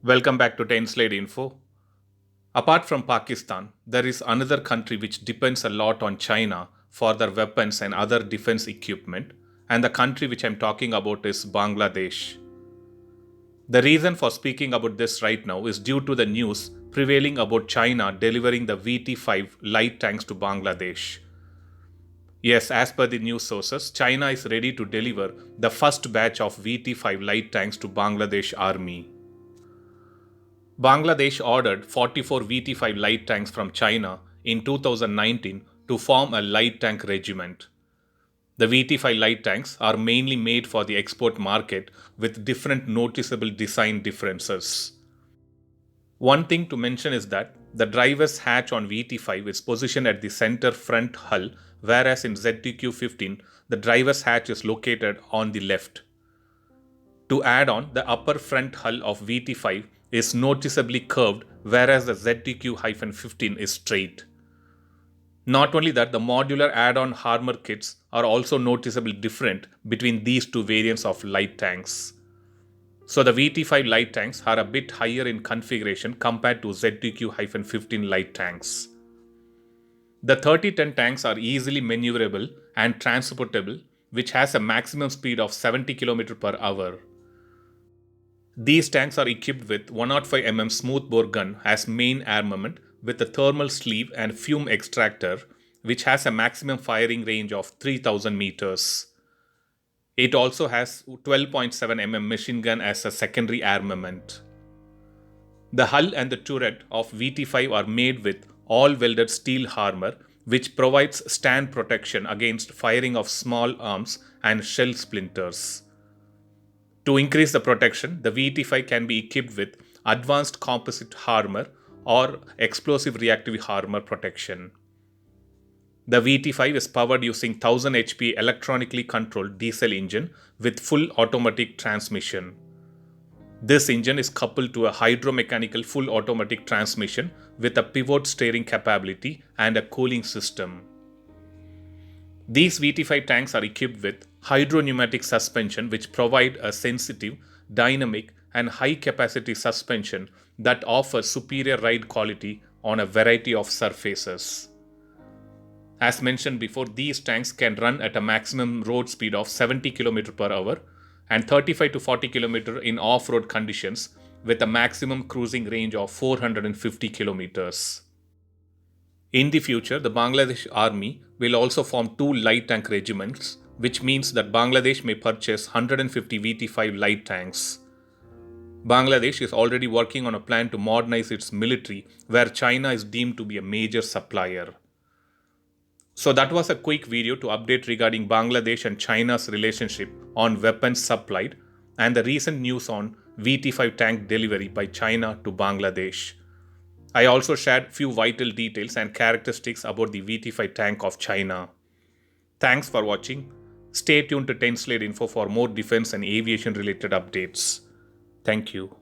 Welcome back to 10 Slide Info. Apart from Pakistan, there is another country which depends a lot on China for their weapons and other defense equipment, and the country which I'm talking about is Bangladesh. The reason for speaking about this right now is due to the news prevailing about China delivering the VT5 light tanks to Bangladesh. Yes, as per the news sources, China is ready to deliver the first batch of VT5 light tanks to Bangladesh army. Bangladesh ordered 44 VT5 light tanks from China in 2019 to form a light tank regiment. The VT5 light tanks are mainly made for the export market with different noticeable design differences. One thing to mention is that the driver's hatch on VT5 is positioned at the center front hull, whereas in ZTQ-15 the driver's hatch is located on the left. To add on, the upper front hull of VT5 is noticeably curved, whereas the ZTQ-15 is straight. Not only that, the modular add-on armor kits are also noticeably different between these two variants of light tanks. So the VT5 light tanks are a bit higher in configuration compared to ZTQ-15 light tanks. The 30-ton tanks are easily maneuverable and transportable, which has a maximum speed of 70 km per hour. These tanks are equipped with 105mm smoothbore gun as main armament with a thermal sleeve and fume extractor, which has a maximum firing range of 3000 meters. It also has 12.7mm machine gun as a secondary armament. The hull and the turret of VT5 are made with all-welded steel armor, which provides stand protection against firing of small arms and shell splinters. To increase the protection, the VT5 can be equipped with advanced composite armor or explosive reactive armor protection. The VT5 is powered using 1000 HP electronically controlled diesel engine with full automatic transmission. This engine is coupled to a hydromechanical full automatic transmission with a pivot steering capability and a cooling system. These VT5 tanks are equipped with hydropneumatic suspension, which provide a sensitive, dynamic, and high-capacity suspension that offers superior ride quality on a variety of surfaces. As mentioned before, these tanks can run at a maximum road speed of 70 km per hour and 35 to 40 km in off-road conditions with a maximum cruising range of 450 kilometers. In the future, the Bangladesh Army will also form 2 light tank regiments, which means that Bangladesh may purchase 150 VT5 light tanks. Bangladesh is already working on a plan to modernize its military, where China is deemed to be a major supplier. So that was a quick video to update regarding Bangladesh and China's relationship on weapons supplied and the recent news on VT5 tank delivery by China to Bangladesh. I also shared few vital details and characteristics about the VT5 tank of China. Thanks for watching. Stay tuned to 10 Slide Info for more defense and aviation related updates. Thank you.